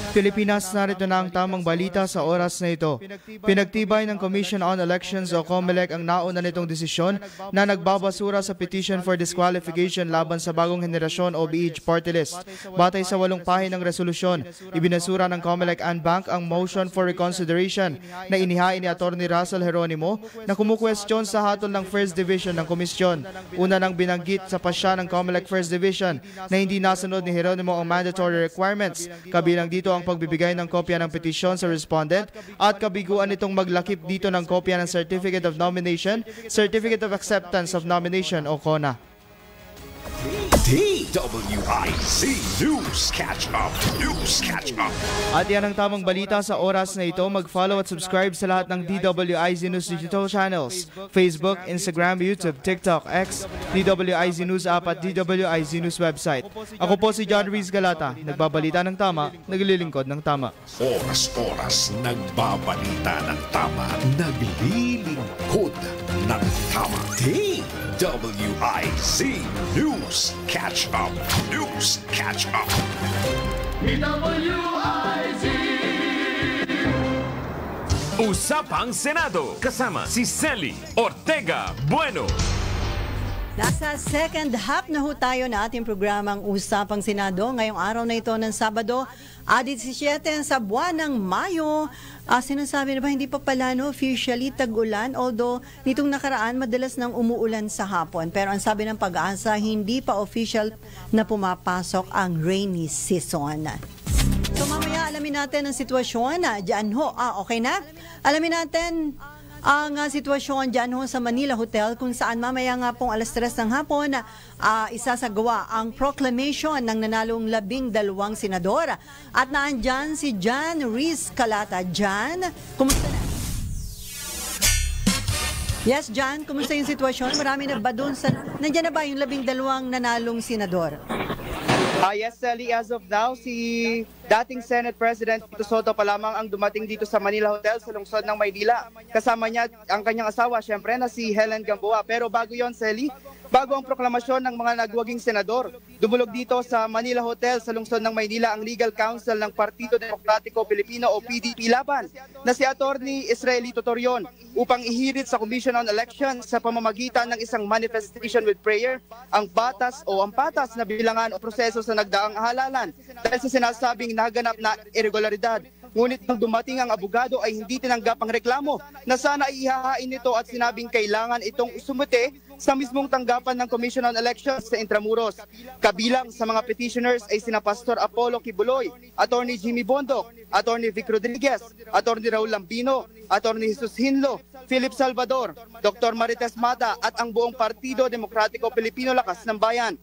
Pilipinas, narito na ang tamang balita sa oras na ito. Pinagtibay ng Commission on Elections o COMELEC ang nauna nitong desisyon na nagbabasura sa petition for disqualification laban sa bagong henerasyon o BH party list. Batay sa 8 pahin ng resolusyon, ibinasura ng COMELEC and Bank ang motion for reconsideration na inihain ni Atty. Russell Geronimo na kumukwestiyon sa hatol ng First Division ng komisyon. Una nang binanggit sa pasya ng COMELEC First Division na hindi nasunod ni Geronimo ang mandatory requirements, kabilang dito ang pagbibigay ng kopya ng petisyon sa respondent at kabiguan nitong maglakip dito ng kopya ng Certificate of Nomination, Certificate of Acceptance of Nomination o CONA. DWIZ News Catch Up. News Catch Up. At yan ang tamang balita sa oras na ito. Mag-follow at subscribe sa lahat ng DWIZ News digital channels: Facebook, Instagram, YouTube, TikTok, X, DWIZ News app at DWIZ News website. Ako po si John Reese Galata, nagbabalita ng tama, naglilingkod ng tama. Oras-oras nagbabalita ng tama, naglilingkod ng tama. DWIZ News Catch Up. News Catch Up. Usapang Senado kasama si Selly Ortega Bueno. Nasa second half na ho tayo na ating programang Usapang Senado. Ngayong araw na ito ng Sabado, 17 sa buwan ng Mayo. Sinasabi na ba hindi pa pala officially tag-ulan, although nitong nakaraan madalas nang umuulan sa hapon. Pero ang sabi ng Pag-asa, hindi pa official na pumapasok ang rainy season. So mamaya alamin natin ang sitwasyon dyan ho. Okay na? Alamin natin ang sitwasyon dyan ho sa Manila Hotel kung saan mamaya nga pong alas 3 ng hapon isasagawa ang proclamation ng nanalong 12 senador. At naandyan si John Reese Galata. John, kumusta na? Yes, John, kumusta yung sitwasyon? Marami na ba doon sa... Nandiyan na ba yung 12 nanalong senador? Yes, Sally, as of now, si dating Senate President Tito Soto pa lamang ang dumating dito sa Manila Hotel sa lungsod ng Maynila. Kasama niya ang kanyang asawa, syempre, na si Helen Gamboa. Pero bago yon, Sally, bago ang proklamasyon ng mga nagwaging senador, dumulog dito sa Manila Hotel sa lungsod ng Maynila ang Legal Counsel ng Partido Demokratiko Pilipino o PDP Laban na si Atty. Israelito Torion upang ihirit sa Commission on Elections sa pamamagitan ng isang manifestation with prayer ang batas o ang patas na bilangan o proseso sa nagdaang halalan dahil sa sinasabing naganap na irregularidad. Ngunit nang dumating ang abogado ay hindi tinanggap ang reklamo na sana ihahain nito at sinabing kailangan itong sumute sa mismong tanggapan ng Commission on Elections sa Intramuros. Kabilang sa mga petitioners ay sina Pastor Apollo Kibuloy, Atty. Jimmy Bondok, Atty. Vic Rodriguez, Atty. Raul Lambino, Atty. Jesus Hinlo, Philip Salvador, Dr. Marites Mata at ang buong Partido Demokratiko Pilipino Lakas ng Bayan.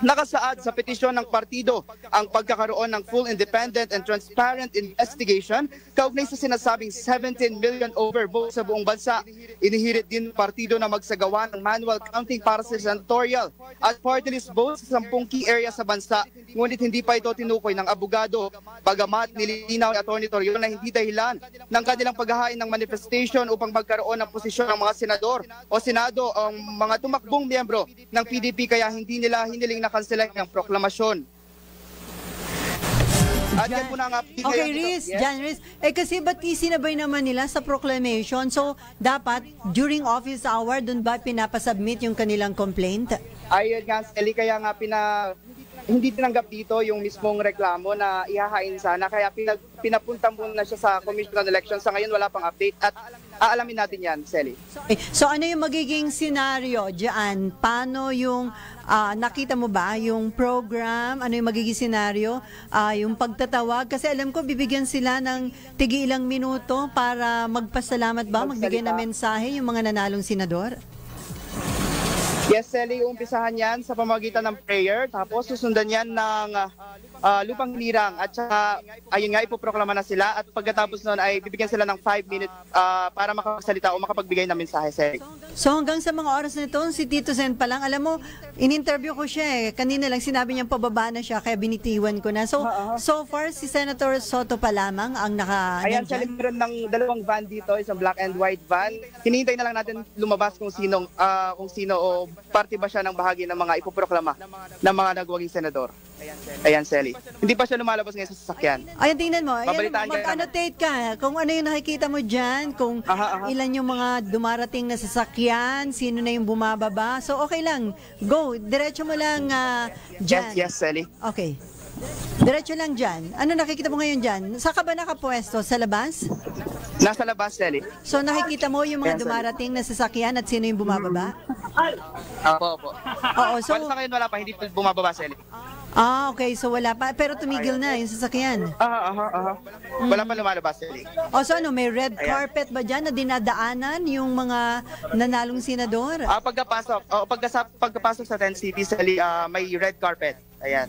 Nakasaad sa petisyon ng partido ang pagkakaroon ng full independent and transparent investigation kaugnay sa sinasabing 17 million overvotes sa buong bansa. Inihirit din ng partido na magsagawa ng manual counting para sa senatorial at party list votes sa 10 key area sa bansa. Ngunit hindi pa ito tinukoy ng abogado. Bagamat nilinaw ni Atty. Torion na hindi dahilan ng kanilang paghahain ng manifestation upang magkaroon ng posisyon ng mga senador o senado ang mga tumakbong miyembro ng PDP kaya hindi nila hiniling na kanselan ang proklamasyon. At yan po na nga. Okay, Riz, John Riz. Kasi ba't isinabay naman nila sa proclamation? So, dapat during office hour, dun ba pinapasubmit yung kanilang complaint? Ayun nga, Sally, kaya nga hindi tinanggap dito yung mismong reklamo na ihahain sana. Kaya pinapunta muna siya sa Commission on Elections. Sa ngayon, wala pang update. At aalamin natin yan, Sally. So, ano yung magiging scenario dyan? Paano yung, nakita mo ba yung program? Ano yung magiging scenario? Yung pagtatawag? Kasi alam ko, bibigyan sila ng tigi ilang minuto para magpasalamat ba? Magbigay ng mensahe yung mga nanalong senador? Yes, Sally, umpisahan yan sa pamagitan ng prayer. Tapos susundan yan ng lupang hinirang at saka ayun nga ipoproklama na sila at pagkatapos noon ay bibigyan sila ng 5 minutes para makapagsalita o makapagbigay ng mensahe, Sally. So hanggang sa mga oras na ito, si Tito Sen pa lang, alam mo, in-interview ko siya kanina lang sinabi niyang pababa na siya kaya binitiwan ko na. So far, si Senator Soto pa lamang ang Ayan, Sally, meron ng dalawang van dito, isang black and white van. Hinihintay na lang natin lumabas kung sino o parte ba siya ng bahagi ng mga ipoproklama ng mga nagwaging senador. Ayan, Sally. Hindi pa siya lumalabas ngayon sa sasakyan. Ayan, tingnan mo. Babalitaan ka Mag-annotate ka. Kung ano yung nakikita mo dyan, kung ilan yung mga dumarating na sasakyan, sino na yung bumababa. So, okay lang. Go. Diretso mo lang dyan. Yes, Sally. Okay. Diretso lang dyan. Ano nakikita mo ngayon dyan? Saan ka ba nakapwesto? Sa labas? Nasa labas, Sally. So, nakikita mo yung mga dumarating na sasakyan at sino yung bumababa? Opo. Oo, so... Sa ngayon wala pa, hindi pa bumababa, Sally. Okay. So, wala pa. Pero tumigil na yung sasakyan. Wala pa lumalabas, Sally. So ano, may red carpet ba dyan na dinadaanan yung mga nanalong senador? Pagkapasok sa 10 City, Sally, may red carpet. Ayan.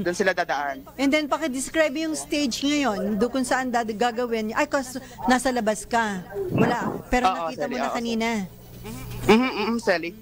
Doon sila dadaan. And then, pakidescribe yung stage ngayon, doon kung saan gagawin. Ay, kasi nasa labas ka. Wala. Pero nakita mo na kanina. Sally.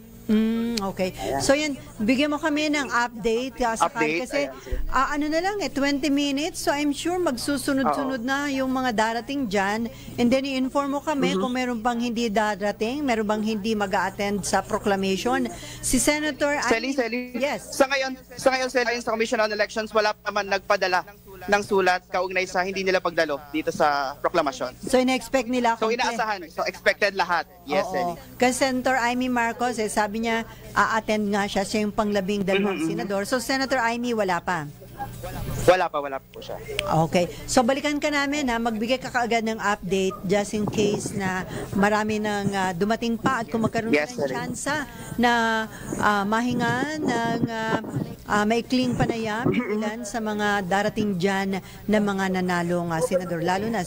Okay. So yan, bigyan mo kami ng update kasi ano na lang 20 minutes. So I'm sure magsusunod-sunod na yung mga darating dyan. And then i-inform mo kami kung meron bang hindi darating, meron bang hindi mag-a-attend sa proclamation. Si Senator Sally. Yes. Sa ngayon, Sally, sa Commission on Elections, wala pa man nagpadala ng sulat kaugnay sa hindi nila pagdalo dito sa proklamasyon. So ina-expect nila. So inaasahan. So expected lahat. Yes, Sally. Kasi Senator Amy Marcos, sabi niya, a-attend nga siya yung pang-12 senador. So, Senator Amy, wala pa? Wala pa po siya. Okay. So, balikan ka namin, magbigay ka kaagad ng update just in case na marami nang dumating pa at kung magkaroon ng tsansa na mahinga ng maikling panayam ilan sa mga darating dyan na mga nanalong senador. Lalo na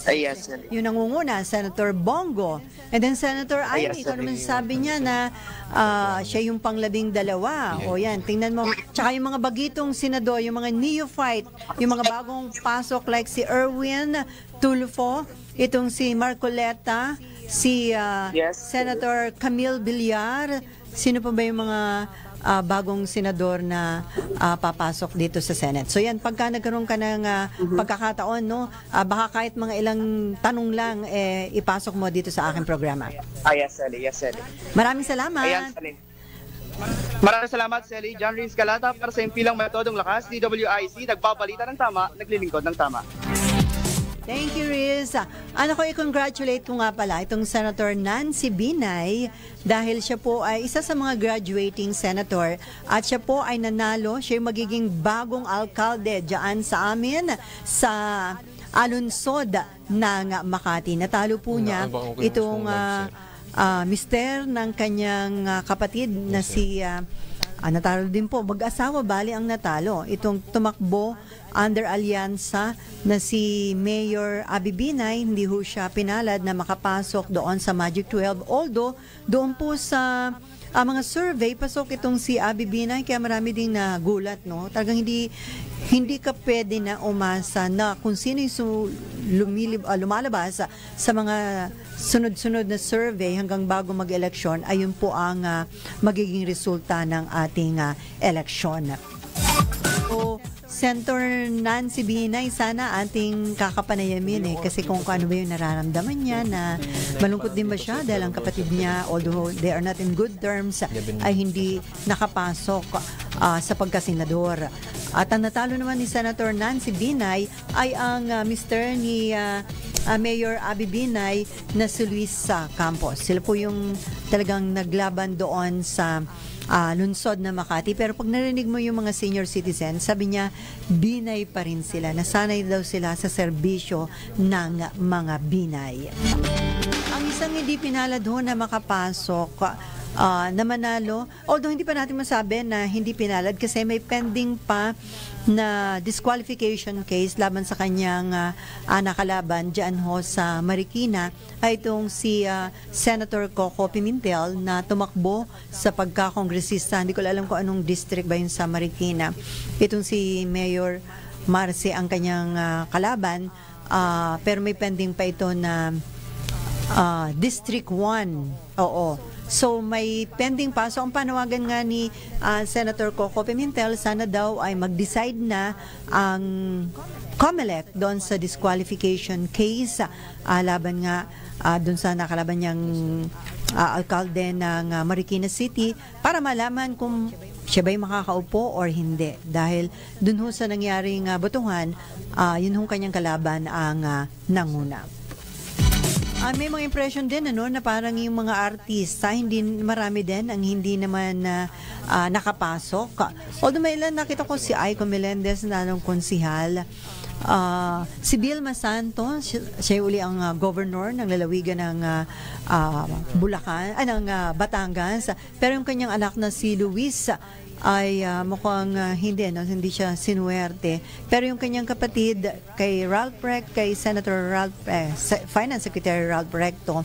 yung nangunguna, Senator Bongo. And then Senator Amy, ito naman sabi niya na siya yung pang-12. O yan, tingnan mo. Tsaka yung mga bagitong senador, yung mga neophyte, yung mga bagong pasok like si Erwin Tulfo, itong si Marcoleta, si Senator Camille Villar, sino pa ba yung mga bagong senador na papasok dito sa Senate. So yan, pagka nagkaroon ka ng pagkakataon, baka kahit mga ilang tanong lang, ipasok mo dito sa aking programa. Yes, Sally. Maraming salamat. Ayan, Sally. Maraming salamat, Sally. John Rins Calata para sa impilang metodong lakas, DWIC, nagbabalita ng tama, naglilingkod ng tama. Thank you, Riz. Ano ko i-congratulate ko nga pala itong Senator Nancy Binay dahil siya po ay isa sa mga graduating senator at siya po ay nanalo. Siya yung magiging bagong alkalde dyan sa amin sa alunsod ng Makati. Natalo po niya itong mister ng kanyang kapatid na si natalo din po, mag-asawa bali ang natalo. Itong tumakbo under alyansa na si Mayor Abby Binay, hindi ho siya pinalad na makapasok doon sa Magic 12. Although, doon po sa mga survey, pasok itong si Abby Binay, kaya marami ding nagulat, no? Talagang hindi ka pwede na umasa na kung sino yung lumalabas sa mga sunod-sunod na survey hanggang bago mag-eleksyon, ayun po ang magiging resulta ng ating eleksyon. So, Senator Nancy Binay, sana ating kakapanayamin kasi kung ano ba yung nararamdaman niya na malungkot din ba siya dahil ang kapatid niya, although they are not in good terms, ay hindi nakapasok sa pagkasenador. At ang natalo naman ni Senator Nancy Binay ay ang mister ni Mayor Abby Binay na si Luis Campos. Sila po yung talagang naglaban doon sa lungsod na Makati. Pero pag narinig mo yung mga senior citizen, sabi niya, Binay pa rin sila. Nasanay daw sila sa serbisyo ng mga Binay. Ang isang hindi pinalad ho na makapasok na manalo, although hindi pa natin masabi na hindi pinalad kasi may pending pa na disqualification case laban sa kanyang nakalaban dyan ho sa Marikina ay itong si Senator Coco Pimentel na tumakbo sa pagkakongresista. Hindi ko alam kung anong district ba yun sa Marikina. Itong si Mayor Marce ang kanyang kalaban, pero may pending pa ito na District 1. Oo. So may pending pa. So ang panawagan nga ni Senator Coco Pimentel, sana daw ay mag-decide na ang COMELEC doon sa disqualification case laban nga doon sa nakalaban niyang alkalde ng Marikina City para malaman kung siya ba'y makakaupo or hindi. Dahil doon ho sa nangyaring botohan, yun hong kanyang kalaban ang nanguna. May mga impression din na parang yung mga artista, hindi marami din ang hindi naman nakapasok. Although may ilan, nakita ko si Aiko Melendez na nung konsihal. Si Vilma Santos, siya uli ang governor ng lalawigan ng Bulacan, ng Batangas. Pero yung kanyang anak na si Luis ay mukhang hindi siya sinuwerte. Pero yung kanyang kapatid kay Ralph Recto, kay Senator Ralph Finance Secretary Ralph Recto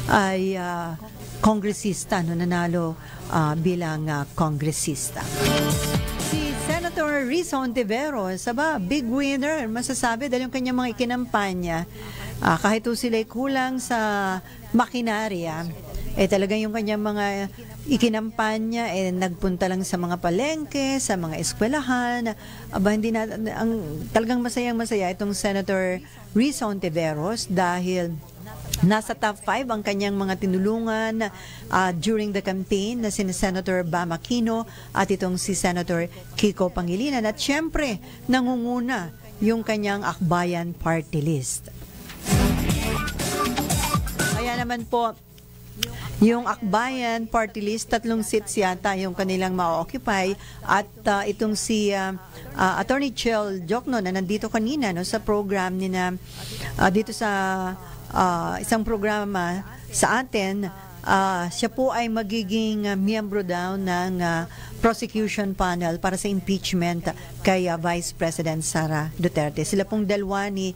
ay kongresista, nanalo bilang kongresista. Si Senator Risa Ontiveros, big winner, masasabi dahil yung kanyang mga ikinampanya, kahit sila'y kulang sa makinarya, talagang yung kanyang mga ikinampanya nagpunta lang sa mga palengke, sa mga eskwelahan. Hindi na talagang masayang-masaya itong Senator Risa Ontiveros dahil nasa top 5 ang kanyang mga tinulungan during the campaign na si Senator Bam Aquino at itong si Senator Kiko Pangilinan. At syempre, nangunguna yung kanyang Akbayan Party List. Kaya naman po, yung Akbayan Party List, 3 seats yata yung kanilang ma-occupy at itong si Attorney Chel Jokno na nandito kanina sa program nina dito sa isang programa sa atin, siya po ay magiging miyembro daw ng prosecution panel para sa impeachment kay Vice President Sara Duterte. Sila pong dalawa ni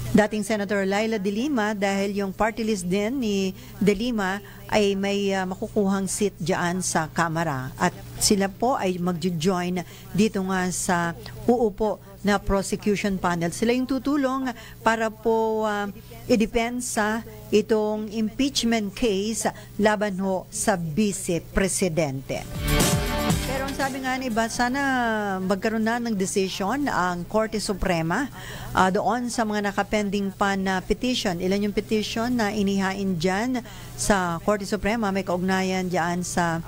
dating Senator Laila De Lima, dahil yung party list din ni De Lima ay may makukuhang seat dyan sa Kamara. At sila po ay mag-join dito nga sa uupo na prosecution panel. Sila yung tutulong para po idepensa itong impeachment case laban ho sa Vice Presidente. Pero ang sabi nga ni iba, sana magkaroon na ng decision ang Korte Suprema doon sa mga nakapending pa na petition. Ilan yung petition na inihain dyan sa Korte Suprema? May kaugnayan dyan sa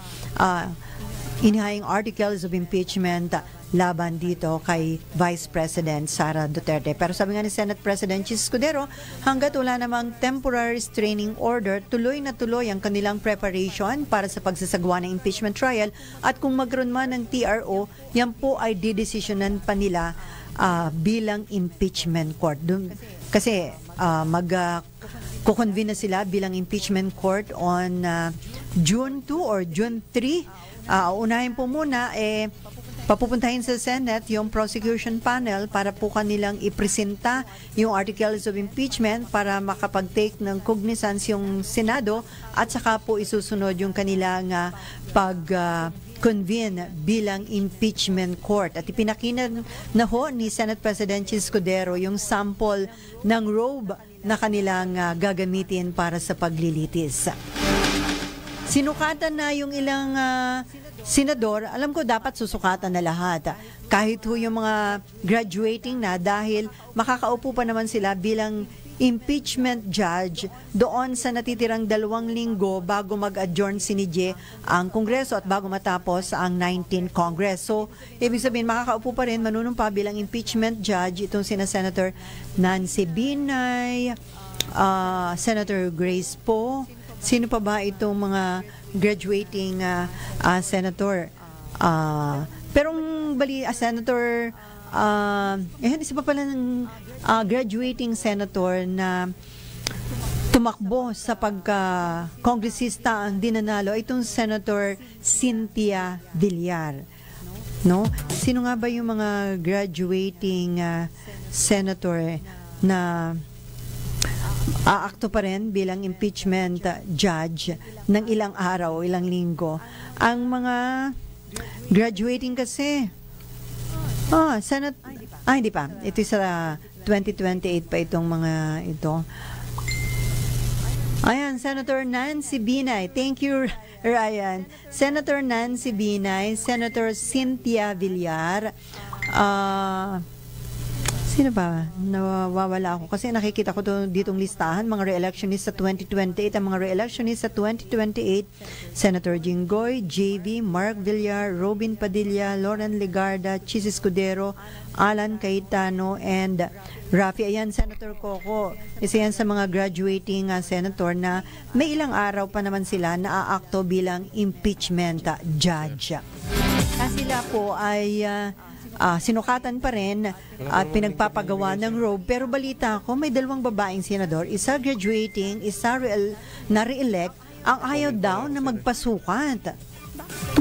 inihaing articles of impeachment laban dito kay Vice President Sara Duterte. Pero sabi nga ni Senate President Chis Escudero, hanggat wala namang temporary restraining order, tuloy na tuloy ang kanilang preparation para sa pagsasagawa ng impeachment trial at kung magkaroon man ng TRO, yan po ay didesisyonan pa nila bilang impeachment court. Kasi kukonvene na sila bilang impeachment court on June 2 or June 3. Unahin po muna papupuntahin sa Senate yung prosecution panel para po kanilang ipresenta yung articles of impeachment para makapag-take ng cognizance yung Senado at saka po isusunod yung kanilang pag-convene bilang impeachment court. At ipinakita na ho ni Senate President Chis Escudero yung sample ng robe na kanilang gagamitin para sa paglilitis. Sinukatan na yung ilang senador, alam ko dapat susukatan na lahat. Kahit ho yung mga graduating na dahil makakaupo pa naman sila bilang impeachment judge doon sa natitirang 2 linggo bago mag-adjourn sinidye ang Kongreso at bago matapos ang 19th Congress. So, ibig sabihin, makakaupo pa rin, manunumpa bilang impeachment judge itong sina Senator Nancy Binay, Senator Grace Poe. Sino pa ba itong mga graduating senator? Pero Senator, isa pa pala ng graduating senator na tumakbo sa pagka-kongresista ang dinanalo, itong Senator Cynthia Villar. No? Sino nga ba yung mga graduating senator na aakto pa rin bilang impeachment judge ng ilang araw, ilang linggo? Ang mga graduating kasi, Hindi pa. Ito sa 2028 pa itong mga ito. Ayan, Senator Nancy Binay. Thank you, Ryan. Senator Nancy Binay, Senator Cynthia Villar, sino ba? Nawawala ako kasi nakikita ko ditong listahan, mga re-electionist sa 2028. Ang mga re-electionist sa 2028, Senator Jinggoy, JV, Mark Villar, Robin Padilla, Lauren Legarda, Chis Escudero, Alan Cayetano, and Rafi. Ayan, Senator Coco. Isa yan sa mga graduating senator na may ilang araw pa naman sila na aakto bilang impeachment judge. Kasi sila po ay sinukatan pa rin at pinagpapagawa ng robe. Pero balita ko, may 2 babaeng senador, isa graduating, isa na-re-elect, ang ayaw daw na magpasukat.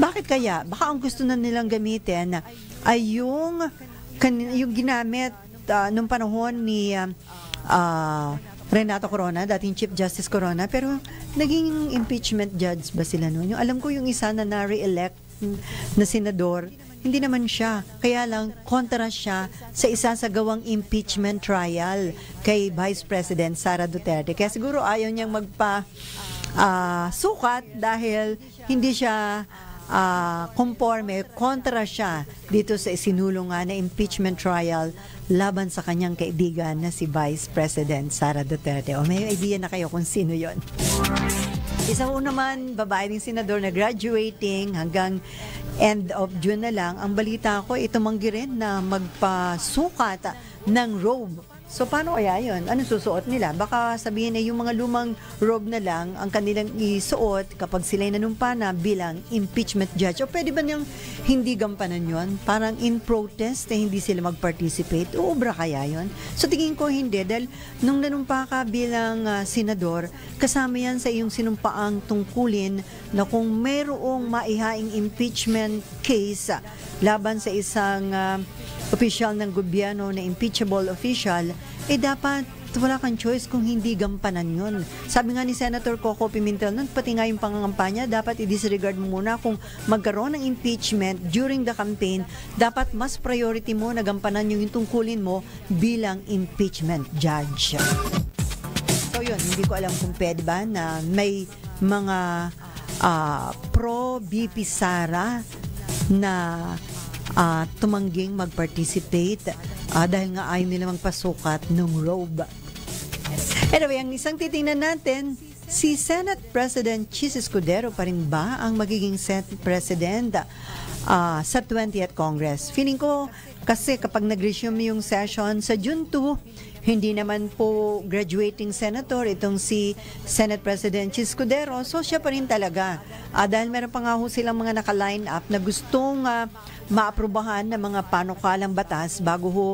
Bakit kaya? Baka ang gusto na nilang gamitin ay yung ginamit nung panahon ni Renato Corona, dating Chief Justice Corona, pero naging impeachment judge ba sila noon? Alam ko yung isa na na-re-elect na senador, hindi naman siya. Kaya lang, kontra siya sa isasagawang impeachment trial kay Vice President Sara Duterte. Kaya siguro ayaw niyang sukat dahil hindi siya conforme, kontra siya dito sa isinulong na impeachment trial laban sa kanyang kaibigan na si Vice President Sara Duterte. O may idea na kayo kung sino yon? Isa po naman, babae ng senador na graduating hanggang end of June na lang. Ang balita ko, itumanggi rin na magpasukat ng robe. So, paano kaya yun? Anong susuot nila? Baka sabihin na yung mga lumang robe na lang ang kanilang isuot kapag sila'y nanumpa na bilang impeachment judge. O pwede ba niyang hindi gampanan yun? Parang in protest, hindi sila mag-participate. Uubra kaya yun? So, tingin ko hindi. Dahil nung nanumpa ka bilang senador, kasama yan sa iyong sinumpaang tungkulin na kung mayroong maihaing impeachment case laban sa isang opisyal ng gobyerno na impeachable official, dapat wala kang choice kung hindi gampanan yun. Sabi nga ni Senator Coco Pimentel nun, pati nga yung pangangampanya, dapat i-disregard mo muna kung magkaroon ng impeachment during the campaign, dapat mas priority mo na gampanan yung tungkulin mo bilang impeachment judge. So yun, hindi ko alam kung pwede ba na may mga pro-BP Sara na tumangging mag-participate dahil nga ayaw nila magpasukat ng robe. Anyway, ang isang titingnan natin, si Senate President Chis Escudero pa rin ba ang magiging Senate President sa 20th Congress? Feeling ko kasi kapag nag-resume yung session sa June 2, hindi naman po graduating senator itong si Senate President Chis Escudero, so siya pa rin talaga. Dahil meron pa nga ho silang mga naka-line up na gustong maaprubahan ng mga panukalang batas bago ho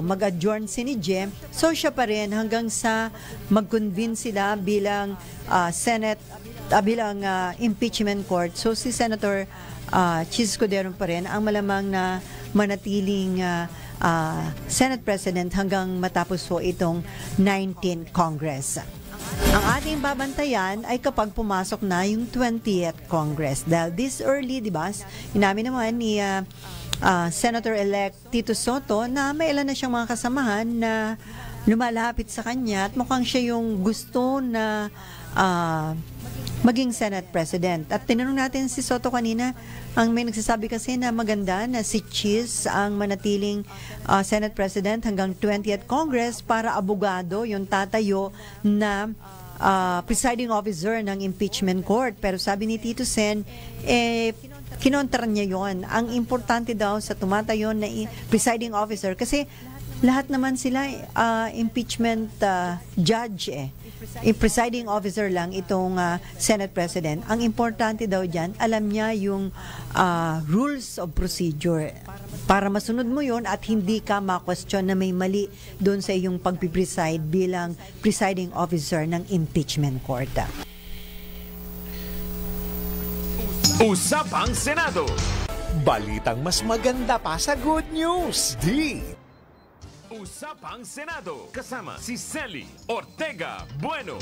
mag-adjourn si Nidje. So siya pa rin hanggang sa mag-convince sila bilang Senate, bilang impeachment court. So si Senator Chis Escudero pa rin ang malamang na manatiling Senate President hanggang matapos po itong 19th Congress. Ang ating babantayan ay kapag pumasok na yung 20th Congress. Dahil this early, di ba, inamin naman ni Senator-elect Tito Soto na may ilan na siyang mga kasamahan na lumalapit sa kanya at mukhang siya yung gusto na maging Senate President. At tinanong natin si Soto kanina, ang may nagsasabi kasi na maganda na si Chis ang manatiling Senate President hanggang 20th Congress para abogado yung tatayo na presiding officer ng impeachment court. Pero sabi ni Tito Sen, kinontra niya yon. Ang importante daw sa tumatayo na presiding officer kasi lahat naman sila impeachment judge presiding officer lang itong Senate President. Ang importante daw dyan, alam niya yung rules of procedure para masunod mo yon at hindi ka ma-question na may mali doon sa iyong pagpipreside bilang presiding officer ng impeachment court. Usapang Senado. Balitang mas maganda pa sa good news. Usapang Senado. Kasama si Sally Ortega Bueno.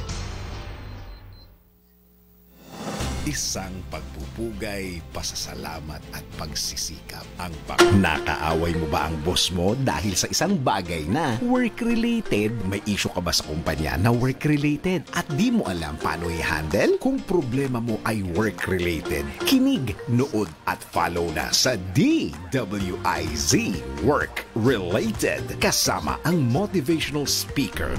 Isang pagpupugay, pasasalamat at pagsisikap ang nakaaway mo ba ang boss mo dahil sa isang bagay na work-related? May issue ka ba sa kumpanya na work-related at di mo alam paano i-handle? Kung problema mo ay work-related, kinig, nood at follow na sa DWIZ Work Related kasama ang motivational speaker